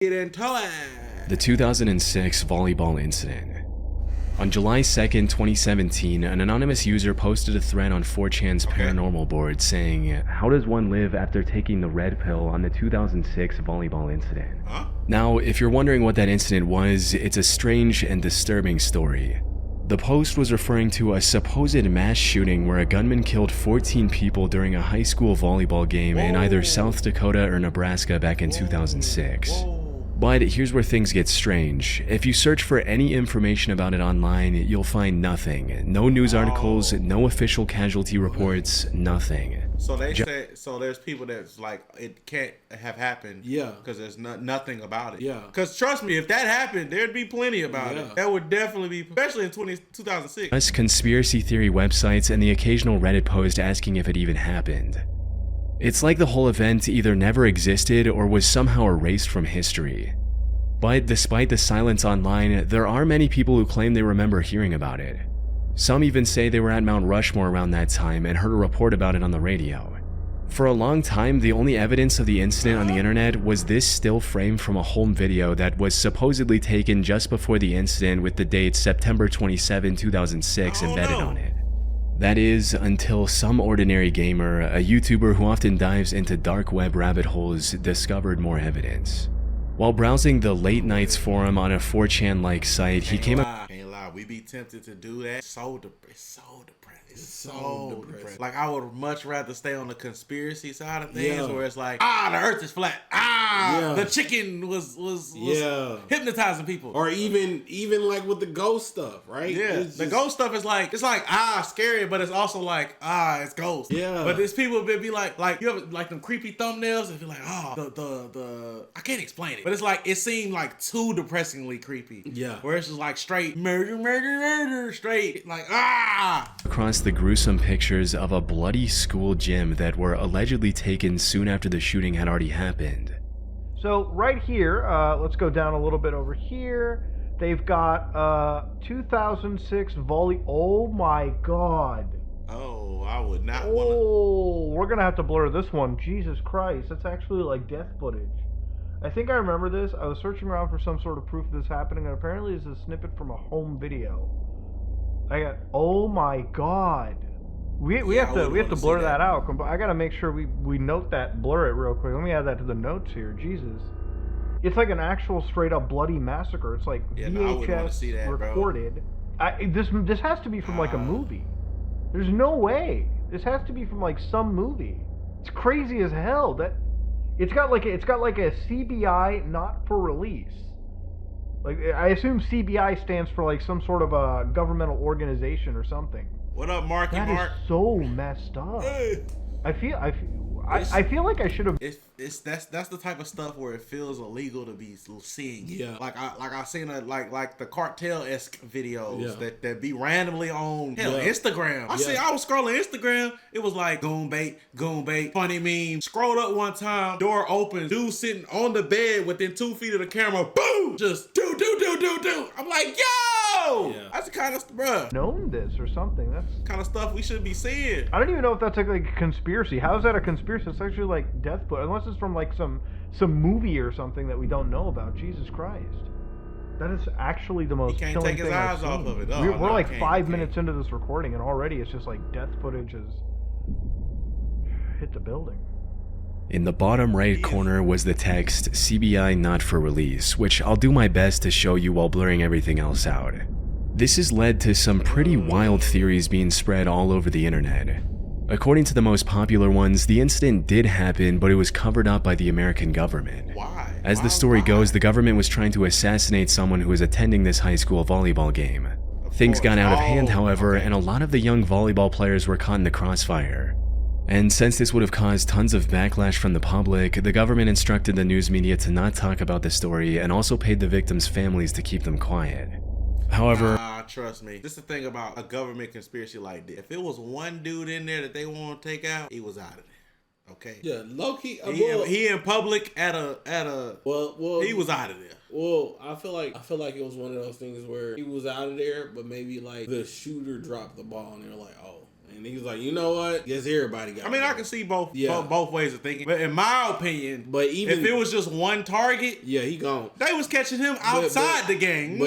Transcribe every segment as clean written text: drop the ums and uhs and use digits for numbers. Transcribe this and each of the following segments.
Get into it. The 2006 volleyball incident. On July 2nd, 2017, an anonymous user posted a thread on 4chan's paranormal board saying, "How does one live after taking the red pill on the 2006 volleyball incident?" Huh? Now, if you're wondering what that incident was, it's a strange and disturbing story. The post was referring to a supposed mass shooting where a gunman killed 14 people during a high school volleyball game in either South Dakota or Nebraska back in 2006. But here's where things get strange. If you search for any information about it online, you'll find nothing. No news articles, no official casualty reports, nothing. So they say, so there's people that's like, it can't have happened. Yeah. Because there's nothing about it. Yeah. Because trust me, if that happened, there'd be plenty about it. That would definitely be, especially in 2006. Us conspiracy theory websites and the occasional Reddit post asking if it even happened. It's like the whole event either never existed or was somehow erased from history. But despite the silence online, there are many people who claim they remember hearing about it. Some even say they were at Mount Rushmore around that time and heard a report about it on the radio. For a long time, the only evidence of the incident on the internet was this still frame from a home video that was supposedly taken just before the incident with the date September 27, 2006 embedded on it. That is, until some ordinary gamer, a YouTuber who often dives into dark web rabbit holes, discovered more evidence. While browsing the Late Nights forum on a 4chan-like site, he came up. Can't lie, we be tempted to do that. It's so depressing. It's so depressing. Like, I would much rather stay on the conspiracy side of things, where it's like, the earth is flat. The chicken was hypnotizing people. Or even like with the ghost stuff, right? Yeah, the ghost stuff is like, it's like, scary, but it's also like, it's ghost. Yeah. But there's people that be like you have like them creepy thumbnails and be like, the I can't explain it, but it's like, it seemed like too depressingly creepy. Yeah. Where it's just like straight murder, straight like, across the gruesome pictures of a bloody school gym that were allegedly taken soon after the shooting had already happened. So right here, let's go down a little bit over here. They've got 2006 volley. Oh my god. Oh, I would not want to. Oh, we're gonna have to blur this one. Jesus Christ, that's actually like death footage. I think I remember this. I was searching around for some sort of proof of this happening, and apparently it's a snippet from a home video. Oh my god. We have to blur that out. I gotta make sure we note that, blur it real quick. Let me add that to the notes here. Jesus. It's like an actual straight up bloody massacre. It's like VHS recorded. This has to be from like a movie. There's no way. This has to be from like some movie. It's crazy as hell. That it's got like a CBI not for release. Like, I assume CBI stands for like some sort of a governmental organization or something. What up, Marky Mark? That is so messed up. Hey. I feel like I should have. That's the type of stuff where it feels illegal to be seeing. Yeah. Like I seen like the cartel-esque videos that be randomly on Instagram. I was scrolling Instagram. It was like goon bait, funny meme. Scrolled up one time, door opens, dude sitting on the bed within 2 feet of the camera. Boom! Just do. I'm like, yo! Yeah. That's the kind of bruh. Known this or something. That's kind of stuff we should be seeing. I don't even know if that's like a conspiracy. How is that a conspiracy? It's actually like death foot, unless it's from like some movie or something that we don't know about. Jesus Christ, that is actually the most. He can't killing take his thing eyes I've off seen. of it. We're like 5 minutes into this recording, and already it's just like death footage has hit the building. In the bottom right corner was the text, "CBI not for release," which I'll do my best to show you while blurring everything else out. This has led to some pretty wild theories being spread all over the internet. According to the most popular ones, the incident did happen, but it was covered up by the American government. Why? As the story goes, the government was trying to assassinate someone who was attending this high school volleyball game. Things got out of hand, however, and a lot of the young volleyball players were caught in the crossfire. And since this would have caused tons of backlash from the public, the government instructed the news media to not talk about the story and also paid the victims' families to keep them quiet. However, trust me, this is the thing about a government conspiracy like this. If it was one dude in there that they want to take out, he was out of there. Okay. Yeah, low key. He in public at a. Well, he was out of there. Well, I feel like it was one of those things where he was out of there, but maybe like the shooter dropped the ball and they're like, oh. And he was like, you know what? Guess everybody got. I mean, I can see both ways of thinking. But in my opinion, if it was just one target, he gone. They was catching him outside the game.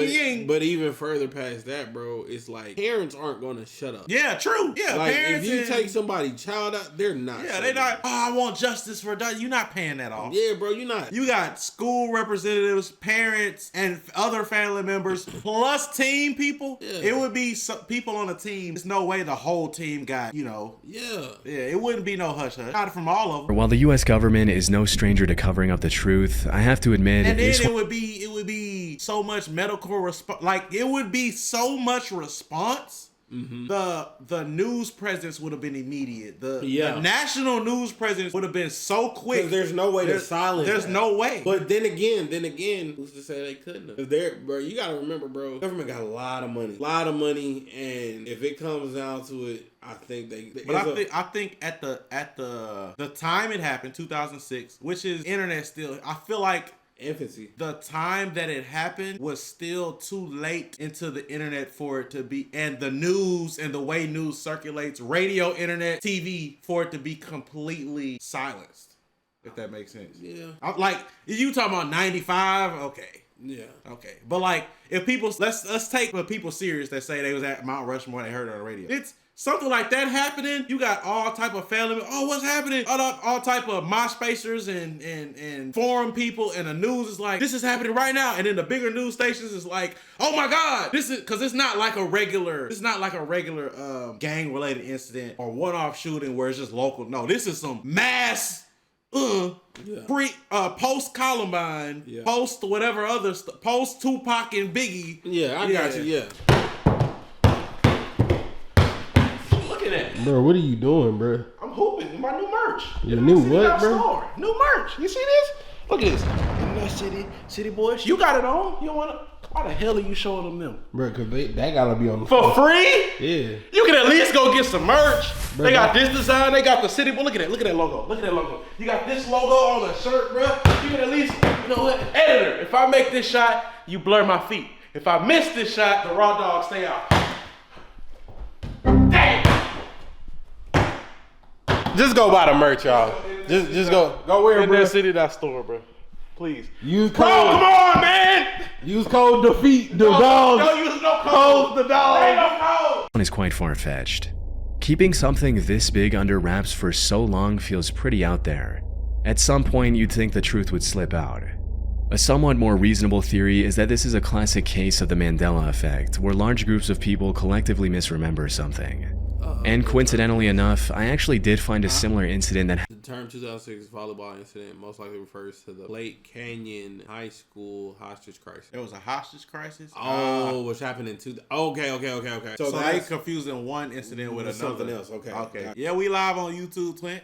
But even further past that, bro, it's like parents aren't gonna shut up. Yeah, true. Yeah, like parents. If you take somebody's child out, they're not. Yeah, they're not. Oh, I want justice for that. You're not paying that off. Yeah, bro, you're not. You got school representatives, parents, and other family members, plus team people. Yeah. It would be people on the team. There's no way the whole team got, Yeah, it wouldn't be no hush hush. Not from all of them. While the U.S. government is no stranger to covering up the truth, I have to admit, and then it would be so much medical response. Like it would be so much response. Mm-hmm. The news presence would have been immediate. The national news presence would have been so quick. There's no way to silence. There's no way. But then again, who's to say they couldn't have? Because bro, you gotta remember, bro, government got a lot of money, and if it comes down to it, I think I think at the time it happened, 2006, which is internet still. I feel like. Infancy. The time that it happened was still too late into the internet for it to be, and the news and the way news circulates, radio, internet, TV, for it to be completely silenced. If that makes sense. Yeah. Like, you talking about 95? Okay. Yeah. Okay. But like, if people, let's take the people serious that say they was at Mount Rushmore, they heard it on the radio. It's something like that happening. You got all type of family. Oh, what's happening? All type of MySpacers and forum people, and the news is like, this is happening right now. And then the bigger news stations is like, oh my God, this is because it's not like a regular gang related incident or one-off shooting where it's just local. No, this is some mass. Post Columbine, post whatever other post Tupac and Biggie. Yeah, I got you. Yeah. Look at that, bro. What are you doing, bro? I'm hooping my new merch. Your new what, bro? Store. New merch. You see this? Look at this. City boys. You got it on. You don't wanna? Why the hell are you showing them? Bro, cause that gotta be on the for free? Yeah. You can at least go get some merch. Bro, they got this design. They got the city. Well, look at that logo. Look at that logo. You got this logo on the shirt, bro. You can at least, you know what? Editor, if I make this shot, you blur my feet. If I miss this shot, the raw dogs stay out. Damn. Just go buy the merch, y'all. Just go where, bro? City.store, bro. Please. Use code. Bro, come on, man. Use code defeat the dogs. Don't use no code. The dogs. Ain't no code. One is quite far-fetched. Keeping something this big under wraps for so long feels pretty out there. At some point, you'd think the truth would slip out. A somewhat more reasonable theory is that this is a classic case of the Mandela effect, where large groups of people collectively misremember something. And coincidentally enough, I actually did find a similar incident that the term 2006 volleyball incident most likely refers to the Lake Canyon High School hostage crisis. There was a hostage crisis? Oh, which happened in Okay. So they confusing one incident with another. Something else. Okay. Yeah, we live on YouTube, Clint.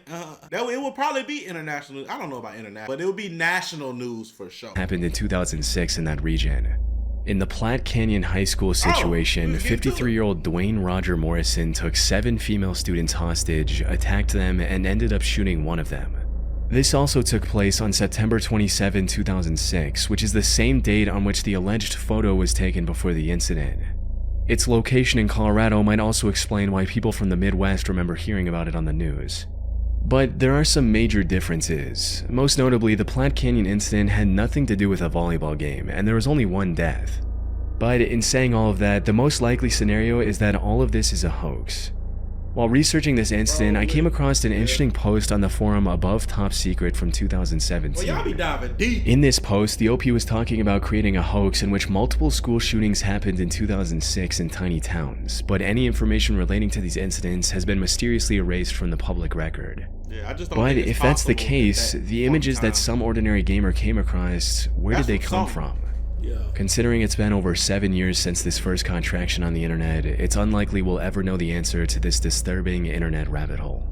It would probably be international. I don't know about international, but it would be national news for sure. Happened in 2006 in that region. In the Platte Canyon High School situation, 53-year-old Dwayne Roger Morrison took 7 female students hostage, attacked them, and ended up shooting one of them. This also took place on September 27, 2006, which is the same date on which the alleged photo was taken before the incident. Its location in Colorado might also explain why people from the Midwest remember hearing about it on the news. But there are some major differences. Most notably, the Platte Canyon incident had nothing to do with a volleyball game, and there was only one death. But in saying all of that, the most likely scenario is that all of this is a hoax. While researching this incident, I came across an interesting post on the forum Above Top Secret from 2017. Well, y'all be diving deep. In this post, the OP was talking about creating a hoax in which multiple school shootings happened in 2006 in tiny towns, but any information relating to these incidents has been mysteriously erased from the public record. Yeah, I just don't but think it's if that's the possible case, that the images that some ordinary gamer came across, where did they come from? Yeah. Considering it's been over 7 years since this first contraction on the internet, it's unlikely we'll ever know the answer to this disturbing internet rabbit hole.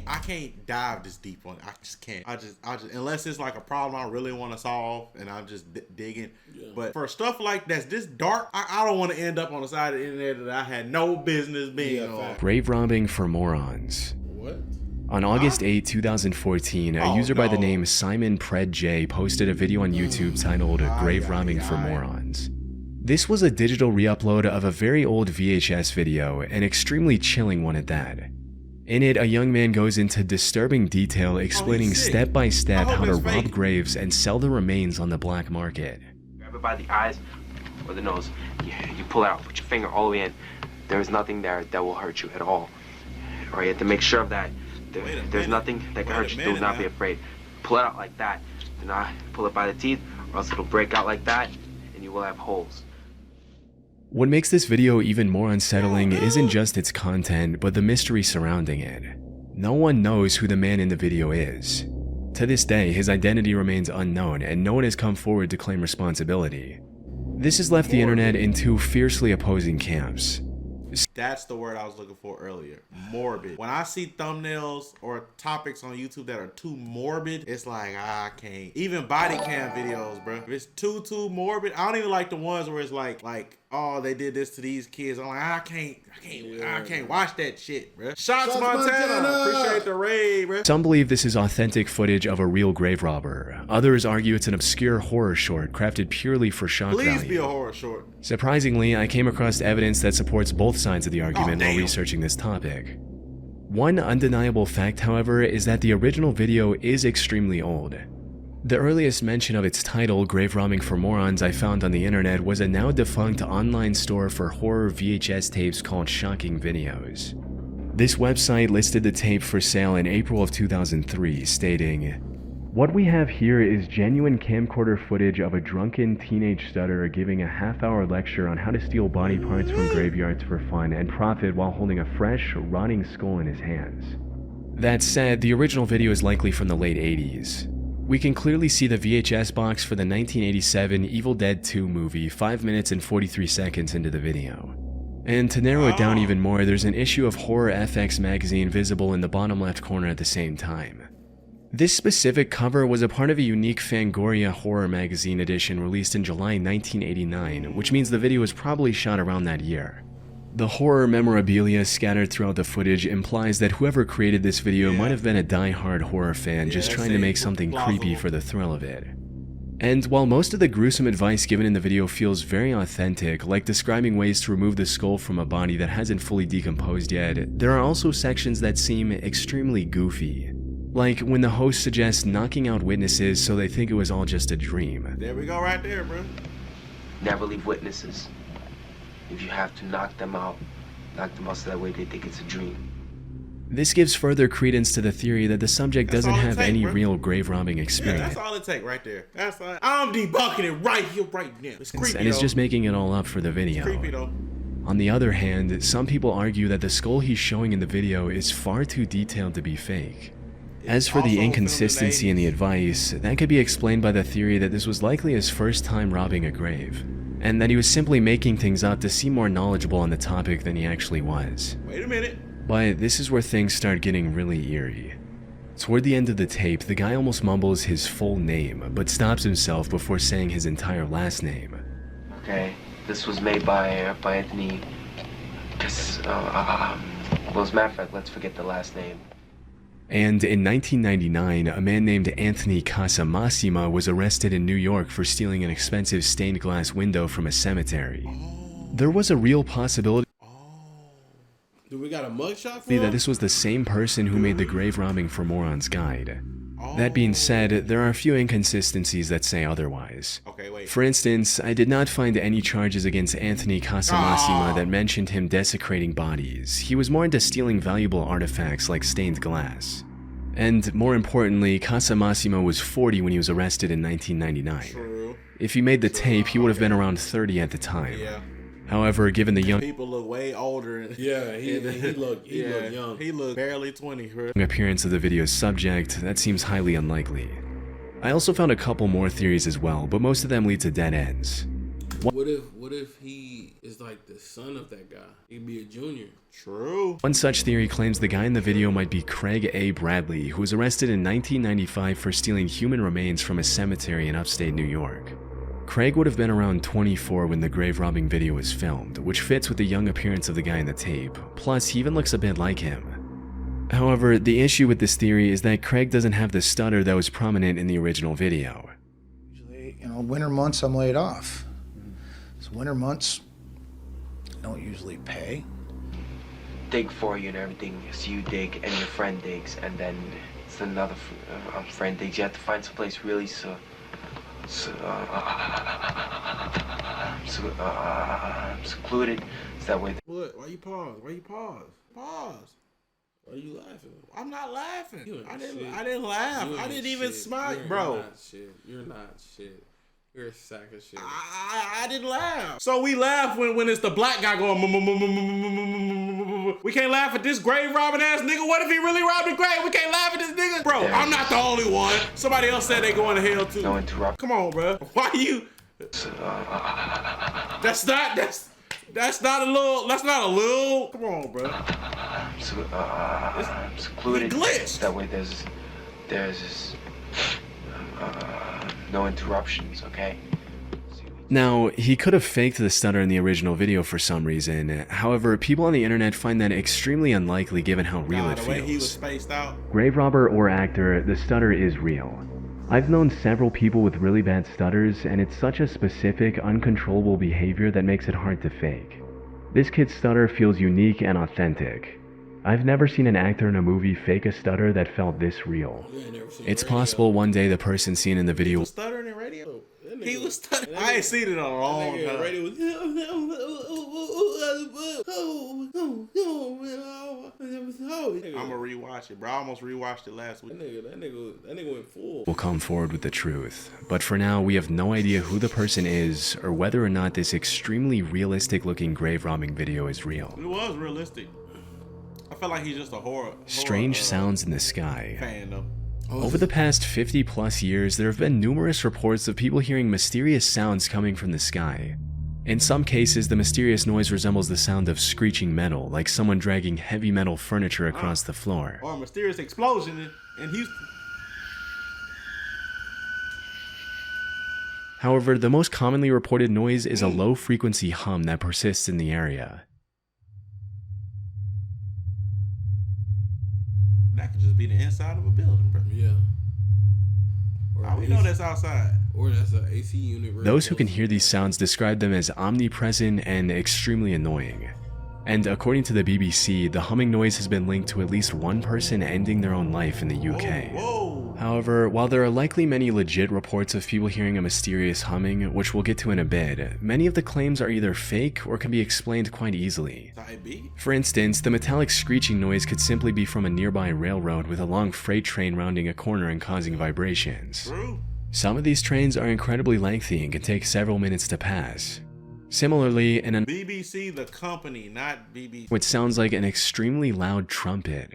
I can't dive this deep on it. I just can't. I just unless it's like a problem I really want to solve and I'm just digging. Yeah. But for stuff like that's this dark, I don't want to end up on the side of the internet that I had no business being on. Grave robbing for morons. What? On August 8, 2014, a user by the name Simon Pred J posted a video on YouTube titled Grave Robbing for Morons. This was a digital re-upload of a very old VHS video, an extremely chilling one at that. In it, a young man goes into disturbing detail explaining step by step how to rob graves and sell the remains on the black market. Grab it by the eyes or the nose. You pull it out, put your finger all the way in. There's nothing there that will hurt you at all. All right, you have to make sure of that. There's nothing that can hurt you. Do not be afraid. Pull it out like that. Do not pull it by the teeth, or else it'll break out like that, and you will have holes. What makes this video even more unsettling isn't just its content, but the mystery surrounding it. No one knows who the man in the video is. To this day, his identity remains unknown, and no one has come forward to claim responsibility. This has left the internet in two fiercely opposing camps. That's the word I was looking for earlier. Morbid. When I see thumbnails or topics on YouTube that are too morbid, it's like, I can't. Even body cam videos, bro. If it's too morbid, I don't even like the ones where it's like, oh, they did this to these kids. I'm like, I can't watch that shit, bro. Shots Montana. Appreciate the raid, bro. Some believe this is authentic footage of a real grave robber. Others argue it's an obscure horror short crafted purely for shock value. Please be a horror short. Surprisingly, I came across evidence that supports both sides of the argument while researching this topic. One undeniable fact, however, is that the original video is extremely old. The earliest mention of its title, Grave Robbing for Morons, I found on the internet was a now defunct online store for horror VHS tapes called Shocking Videos. This website listed the tape for sale in April of 2003, stating, "What we have here is genuine camcorder footage of a drunken teenage stutterer giving a half-hour lecture on how to steal body parts from graveyards for fun and profit while holding a fresh, rotting skull in his hands." That said, the original video is likely from the late 80s. We can clearly see the VHS box for the 1987 Evil Dead 2 movie 5 minutes and 43 seconds into the video. And to narrow it down even more, there's an issue of Horror FX magazine visible in the bottom left corner at the same time. This specific cover was a part of a unique Fangoria horror magazine edition released in July 1989, which means the video was probably shot around that year. The horror memorabilia scattered throughout the footage implies that whoever created this video might have been a die-hard horror fan just trying to make something creepy for the thrill of it. And while most of the gruesome advice given in the video feels very authentic, like describing ways to remove the skull from a body that hasn't fully decomposed yet, there are also sections that seem extremely goofy. Like when the host suggests knocking out witnesses so they think it was all just a dream. There we go right there, bro. Never leave witnesses. If you have to knock them out so that way they think it's a dream. This gives further credence to the theory that the subject doesn't have any real grave robbing experience. Yeah, that's all it takes right there. I'm debunking it right here, right now. It's creepy, and it's just making it all up for the video. It's creepy, though. On the other hand, some people argue that the skull he's showing in the video is far too detailed to be fake. As for the inconsistency in the advice, that could be explained by the theory that this was likely his first time robbing a grave, and that he was simply making things up to seem more knowledgeable on the topic than he actually was. Wait a minute. But this is where things start getting really eerie. Toward the end of the tape, the guy almost mumbles his full name, but stops himself before saying his entire last name. Okay, this was made by Anthony. Well, as a matter of fact, let's forget the last name. And in 1999, a man named Anthony Casamassima was arrested in New York for stealing an expensive stained glass window from a cemetery. There was a real possibility Do we got a mugshot for him? that this was the same person who made the Grave Robbing for Morons guide. That being said, there are a few inconsistencies that say otherwise. Okay, wait. For instance, I did not find any charges against Anthony Casamassima that mentioned him desecrating bodies. He was more into stealing valuable artifacts like stained glass. And more importantly, Casamassima was 40 when he was arrested in 1999. True. If he made the tape, he would have been around 30 at the time. Yeah. However, given the young People look way older. Yeah, he looked young. He looked barely 20, bro. appearance of the video's subject, that seems highly unlikely. I also found a couple more theories as well, but most of them lead to dead ends. What if he is like the son of that guy? He'd be a junior. True. One such theory claims the guy in the video might be Craig A. Bradley, who was arrested in 1995 for stealing human remains from a cemetery in upstate New York. Craig would have been around 24 when the grave robbing video was filmed, which fits with the young appearance of the guy in the tape, plus he even looks a bit like him. However, the issue with this theory is that Craig doesn't have the stutter that was prominent in the original video. Usually, winter months I'm laid off. So winter months don't usually pay. Dig for you and everything. So you dig and your friend digs, and then it's another friend digs. You have to find someplace really secluded. So that way. What? Why you pause? Why you pause? Pause. Why are you laughing? I'm not laughing. I I didn't laugh. I didn't even smile, bro. You're not shit. You're not shit. You're a sack of shit. I didn't laugh. So we laugh when it's the black guy going. We can't laugh at this grave robbing ass nigga. What if he really robbed a grave? We can't laugh at this nigga, bro. I'm not the only one. Somebody else said they going to hell too. No interrupt. Come on, bro. Why you? That's not a little. Come on, bro. Secluded. Glitch. That way there's no interruptions, okay? Now, he could have faked the stutter in the original video for some reason. However, people on the internet find that extremely unlikely given how real it The feels. way he was spaced out. Grave robber or actor, the stutter is real. I've known several people with really bad stutters, and it's such a specific, uncontrollable behavior that makes it hard to fake. This kid's stutter feels unique and authentic. I've never seen an actor in a movie fake a stutter that felt this real. It's possible one day the person seen in the video was stuttering in radio. He was stuttering. I ain't seen it in a long time. Radio was, I'm gonna rewatch it, bro. I almost rewatched it last week. That nigga went full. will come forward with the truth. But for now, we have no idea who the person is or whether or not this extremely realistic looking grave robbing video is real. It was realistic. I felt like he's just a horror Strange sounds in the sky. fan though. Over the past 50 plus years, there have been numerous reports of people hearing mysterious sounds coming from the sky. In some cases, the mysterious noise resembles the sound of screeching metal, like someone dragging heavy metal furniture across the floor. Or a mysterious explosion in Houston. However, the most commonly reported noise is a low-frequency hum that persists in the area. That could just be the inside of a building, bro. Yeah. How we know that's outside? Or that's an AC unit. Those who can hear these sounds describe them as omnipresent and extremely annoying. And according to the BBC, the humming noise has been linked to at least one person ending their own life in the UK. Whoa. However, while there are likely many legit reports of people hearing a mysterious humming, which we'll get to in a bit, many of the claims are either fake or can be explained quite easily. For instance, the metallic screeching noise could simply be from a nearby railroad with a long freight train rounding a corner and causing vibrations. True. Some of these trains are incredibly lengthy and can take several minutes to pass. Similarly, in an BBC, the company, not BBC. which sounds like an extremely loud trumpet.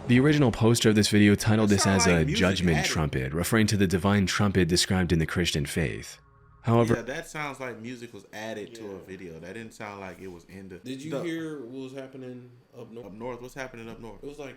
The original poster of this video titled this as a judgment trumpet, referring to the divine trumpet described in the Christian faith. However, Yeah, that sounds like music was added to a video. That didn't sound like it was in the. Did you hear what was happening up north? Up north? What's happening up north? It was like,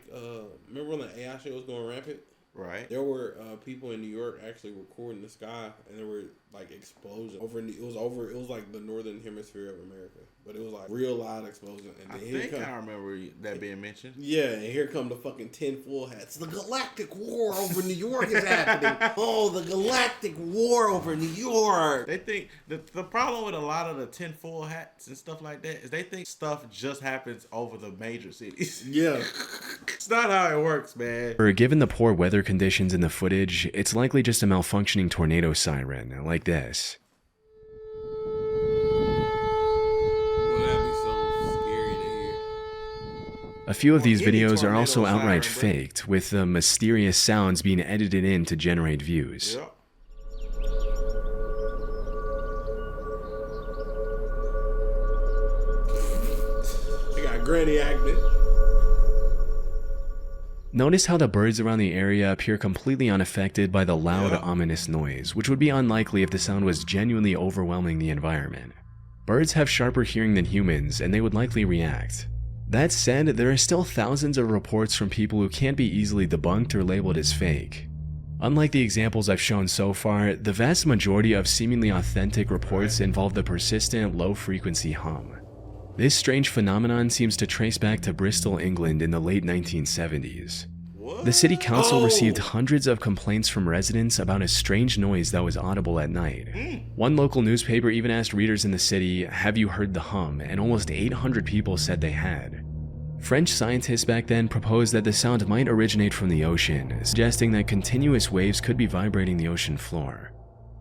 remember when the AI shit was going rampant? Right. There were people in New York actually recording the sky, and there were like explosions it was like the northern hemisphere of America, but it was like real loud explosion. And I then think I remember that being mentioned. Yeah, and here come the fucking tinfoil hats. The galactic war over New York is happening. Oh, the galactic war over New York. They think the problem with a lot of the tinfoil hats and stuff like that is they think stuff just happens over the major cities. Yeah. It's not how it works, man. given the poor weather conditions in the footage, it's likely just a malfunctioning tornado siren, like this. Well, that'd be so scary to hear. A few of these Any videos are also tornado outright siren, bro. faked, with the mysterious sounds being edited in to generate views. Yep. They got Granny acting. Notice how the birds around the area appear completely unaffected by the loud, ominous noise, which would be unlikely if the sound was genuinely overwhelming the environment. Birds have sharper hearing than humans, and they would likely react. That said, there are still thousands of reports from people who can't be easily debunked or labeled as fake. Unlike the examples I've shown so far, the vast majority of seemingly authentic reports involve the persistent, low-frequency hum. This strange phenomenon seems to trace back to Bristol, England in the late 1970s. The city council received hundreds of complaints from residents about a strange noise that was audible at night. One local newspaper even asked readers in the city, "Have you heard the hum?" and almost 800 people said they had. French scientists back then proposed that the sound might originate from the ocean, suggesting that continuous waves could be vibrating the ocean floor.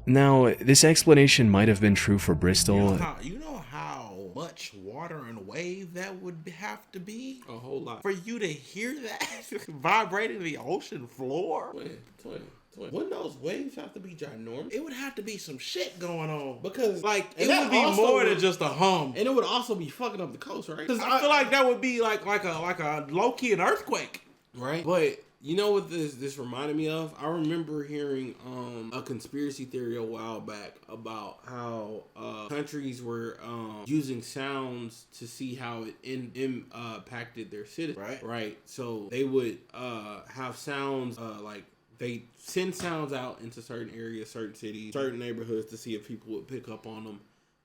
Now, this explanation might have been true for Bristol. You know how much water and wave that would have to be? A whole lot. For you to hear that vibrating the ocean floor? Wouldn't those waves have to be ginormous? It would have to be some shit going on. Because, like, it would be more than just a hum. And it would also be fucking up the coast, right? Because I feel like that would be like a low-key an earthquake. Right? But you know what this reminded me of? I remember hearing a conspiracy theory a while back about how countries were using sounds to see how it impacted their citizens. Right. So they would have sounds like they send sounds out into certain areas, certain cities, certain neighborhoods to see if people would pick up on them.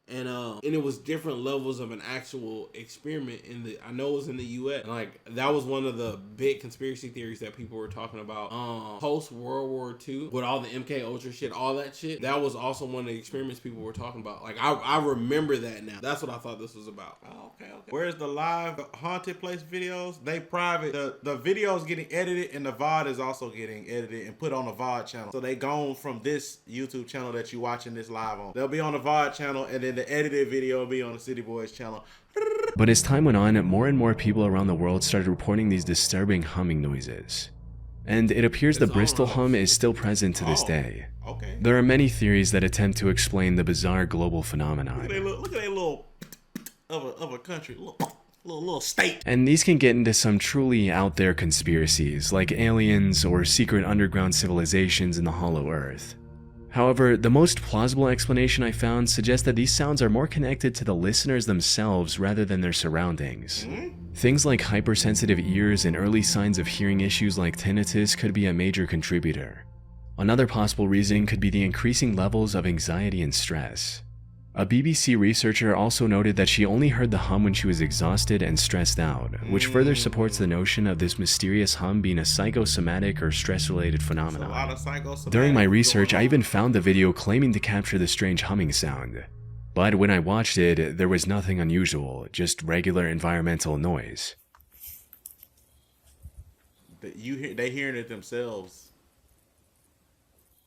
And it was different levels of an actual experiment I know it was in the US. And like that was one of the big conspiracy theories that people were talking about post World War II with all the MK Ultra shit, all that shit. That was also one of the experiments people were talking about. Like I remember that now. That's what I thought this was about. Oh, okay. Where's the live haunted place videos? They private. The videos getting edited and the VOD is also getting edited and put on the VOD channel. So they gone from this YouTube channel that you watching this live on. They'll be on the VOD channel and then the edited video will be on the City Boys channel. But as time went on, more and more people around the world started reporting these disturbing humming noises. And it appears the Bristol hum is still present to this day. Okay. There are many theories that attempt to explain the bizarre global phenomenon. Look at that little of a country, little state. And these can get into some truly out there conspiracies, like aliens or secret underground civilizations in the hollow earth. However, the most plausible explanation I found suggests that these sounds are more connected to the listeners themselves rather than their surroundings. Things like hypersensitive ears and early signs of hearing issues like tinnitus could be a major contributor. Another possible reason could be the increasing levels of anxiety and stress. A BBC researcher also noted that she only heard the hum when she was exhausted and stressed out, which further supports the notion of this mysterious hum being a psychosomatic or stress-related phenomenon. During my research, I even found the video claiming to capture the strange humming sound. But when I watched it, there was nothing unusual, just regular environmental noise. They hearing it themselves.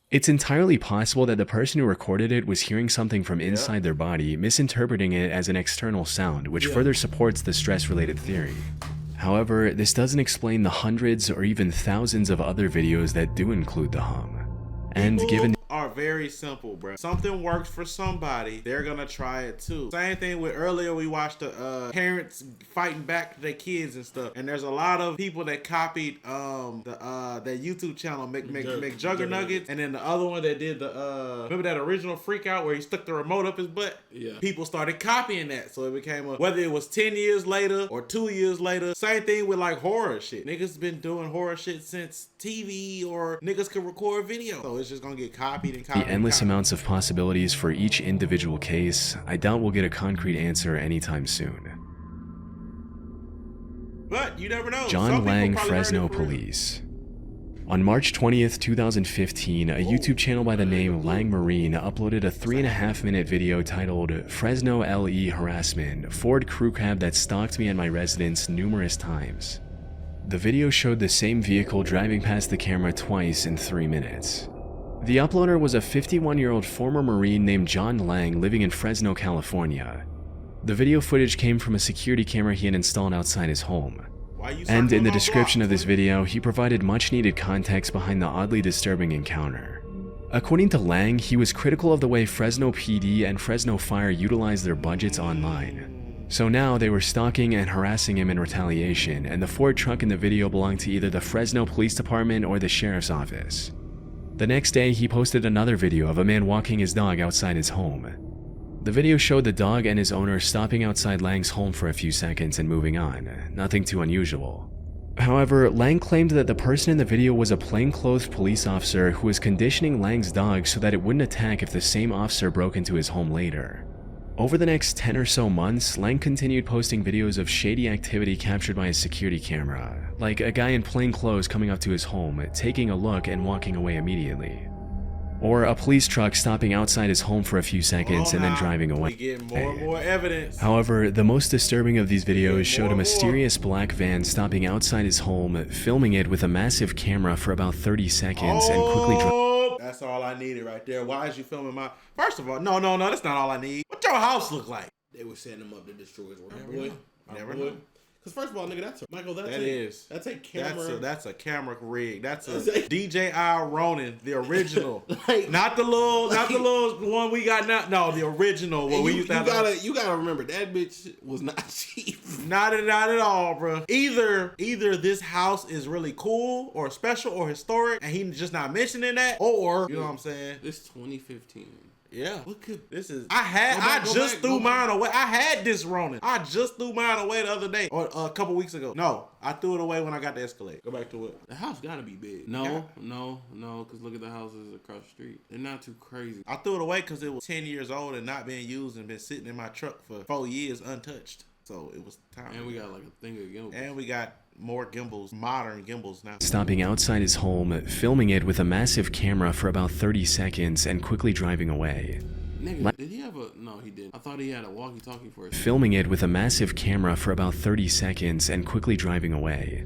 It's entirely possible that the person who recorded it was hearing something from inside their body, misinterpreting it as an external sound, which further supports the stress-related theory. However, this doesn't explain the hundreds or even thousands of other videos that do include the hum. And given are very simple, bro. Something works for somebody, they're gonna try it too. Same thing with earlier we watched the parents fighting back to their kids and stuff, and there's a lot of people that copied that YouTube channel McJuggernuggets, and then the other one that did the remember that original freak out where he stuck the remote up his butt? People started copying that, so it became whether it was 10 years later or 2 years later. Same thing with like horror shit. Niggas been doing horror shit since TV or niggas could record video, so it's just gonna get copied. The endless amounts of possibilities for each individual case, I doubt we'll get a concrete answer anytime soon. But you never know. John Lang, Fresno Police. On March 20th, 2015, a YouTube channel by the name Lang Marine uploaded a 3.5-minute video titled Fresno LE Harassment, Ford Crew Cab that stalked me and my residence numerous times. The video showed the same vehicle driving past the camera twice in 3 minutes. The uploader was a 51-year-old former Marine named John Lang living in Fresno, California. The video footage came from a security camera he had installed outside his home. And in the description of this video, he provided much-needed context behind the oddly disturbing encounter. According to Lang, he was critical of the way Fresno PD and Fresno Fire utilized their budgets online. So now they were stalking and harassing him in retaliation, and the Ford truck in the video belonged to either the Fresno Police Department or the Sheriff's Office. The next day, he posted another video of a man walking his dog outside his home. The video showed the dog and his owner stopping outside Lang's home for a few seconds and moving on, nothing too unusual. However, Lang claimed that the person in the video was a plainclothed police officer who was conditioning Lang's dog so that it wouldn't attack if the same officer broke into his home later. Over the next 10 or so months, Lang continued posting videos of shady activity captured by his security camera, like a guy in plain clothes coming up to his home, taking a look and walking away immediately. Or a police truck stopping outside his home for a few seconds and then driving away. We get more and more evidence. However, the most disturbing of these videos showed a mysterious black van stopping outside his home, filming it with a massive camera for about 30 seconds and quickly driving. That's all I needed right there. Why is you filming my... First of all, no, that's not all I need. What your house look like? They were setting them up to destroy his work. Never know. Because first of all, nigga, that's a camera. That's a camera rig. That's a DJI Ronin, the original. Like, not the little one we got now. No, the original one we used to have. You gotta remember that bitch was not cheap. Not at all, bro. Either this house is really cool or special or historic, and he's just not mentioning that, or you know what I'm saying. This 2015. Yeah. Look at this is. I just threw mine away. I had this Ronin. I just threw mine away the other day or a couple weeks ago. No, I threw it away when I got the Escalade. Go back to it. The house gotta be big. No, because look at the houses across the street. They're not too crazy. I threw it away because it was 10 years old and not being used and been sitting in my truck for 4 years untouched. So it was time. And we got like a thing of gimbals. And we got more gimbals, modern gimbals now. Stopping outside his home, filming it with a massive camera for about 30 seconds and quickly driving away. Nigga, did he have a... No, he didn't. I thought he had a walkie-talkie for it. Filming it with a massive camera for about 30 seconds and quickly driving away.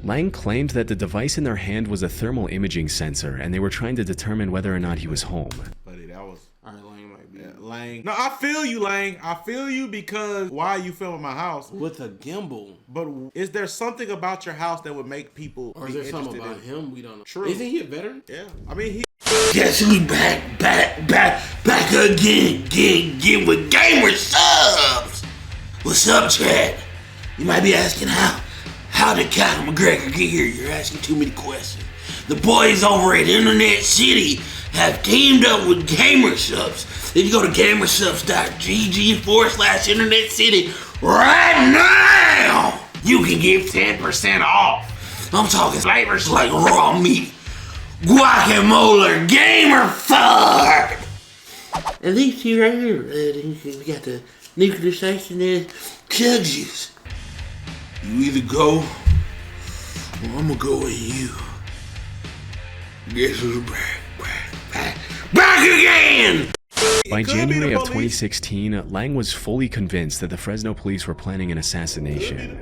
Lang claimed that the device in their hand was a thermal imaging sensor and they were trying to determine whether or not he was home. Buddy, that was... Alright, Lang might be... Yeah, Lang. No, I feel you, Lang. I feel you because why are you filming my house? With a gimbal. But is there something about your house that would make people Or is there something about him we don't know? True. Isn't he a veteran? Yeah. I mean, he... Guess who's back again with gamer subs. What's up, Chad? You might be asking how did Conor McGregor get here? You're asking too many questions. The boys over at Internet City have teamed up with gamer subs. If you go to gamersubs.gg/Internet City right now, you can get 10% off. I'm talking flavors like raw meat, guacamole, gamer fud. And these two right here, we got the nuclear station and chug juice. You either go, or I'm gonna go with you. Guess who's back again! By January of 2016, Lang was fully convinced that the Fresno police were planning an assassination.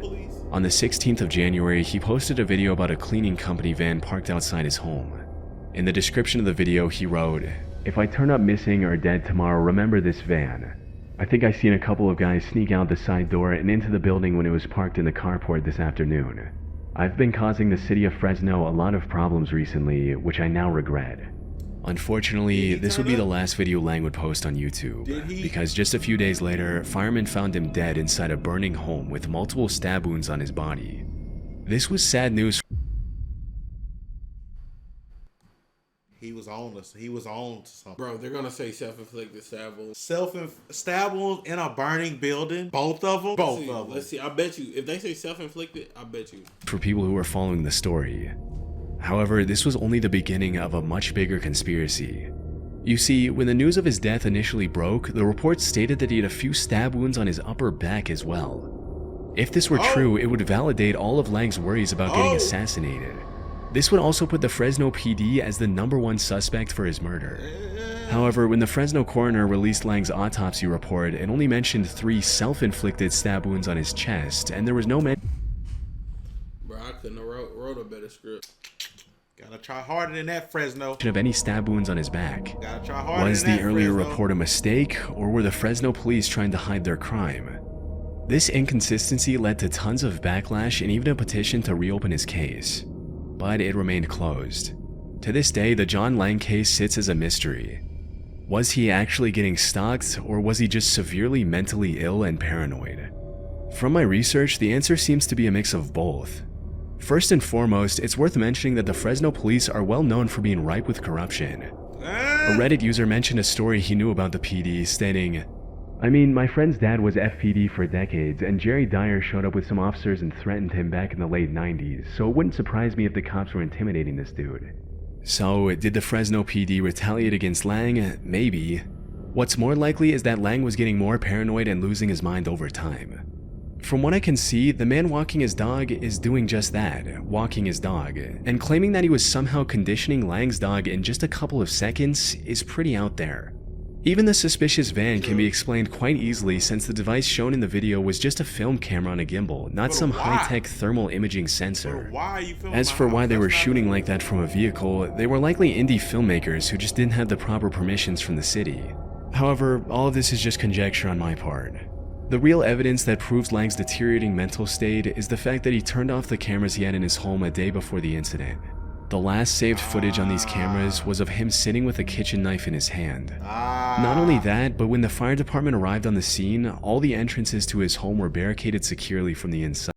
On the 16th of January, he posted a video about a cleaning company van parked outside his home. In the description of the video, he wrote, "If I turn up missing or dead tomorrow, remember this van. I think I seen a couple of guys sneak out the side door and into the building when it was parked in the carport this afternoon. I've been causing the city of Fresno a lot of problems recently, which I now regret." Unfortunately, this would be the last video Lang would post on YouTube, because just a few days later, firemen found him dead inside a burning home with multiple stab wounds on his body. This was sad news. He was on us. He was on to something. Bro, they're gonna say self-inflicted stab wounds. Stab wounds in a burning building. Both of them. Both of them. Let's see. I bet you, if they say self-inflicted, I bet you. For people who are following the story. However, this was only the beginning of a much bigger conspiracy. You see, when the news of his death initially broke, the reports stated that he had a few stab wounds on his upper back as well. If this were true, it would validate all of Lang's worries about getting assassinated. This would also put the Fresno PD as the #1 suspect for his murder. However, when the Fresno coroner released Lang's autopsy report, it only mentioned 3 self-inflicted stab wounds on his chest, and there was no mention. Bro, I couldn't have wrote a better script. Gotta try harder than that, Fresno. Of any stab wounds on his back. Gotta try harder Was than the that, earlier Fresno. report a mistake, or were the Fresno police trying to hide their crime? This inconsistency led to tons of backlash and even a petition to reopen his case. But it remained closed. To this day, the John Lang case sits as a mystery. Was he actually getting stalked, or was he just severely mentally ill and paranoid? From my research, the answer seems to be a mix of both. First and foremost, it's worth mentioning that the Fresno police are well known for being ripe with corruption. A Reddit user mentioned a story he knew about the PD, stating, "I mean, my friend's dad was FPD for decades, and Jerry Dyer showed up with some officers and threatened him back in the late 90s, so it wouldn't surprise me if the cops were intimidating this dude." So, did the Fresno PD retaliate against Lang? Maybe. What's more likely is that Lang was getting more paranoid and losing his mind over time. From what I can see, the man walking his dog is doing just that, walking his dog, and claiming that he was somehow conditioning Lang's dog in just a couple of seconds is pretty out there. Even the suspicious van can be explained quite easily since the device shown in the video was just a film camera on a gimbal, not some high-tech thermal imaging sensor. As for why they were shooting like that from a vehicle, they were likely indie filmmakers who just didn't have the proper permissions from the city. However, all of this is just conjecture on my part. The real evidence that proves Lang's deteriorating mental state is the fact that he turned off the cameras he had in his home a day before the incident. The last saved footage on these cameras was of him sitting with a kitchen knife in his hand. Not only that, but when the fire department arrived on the scene, all the entrances to his home were barricaded securely from the inside.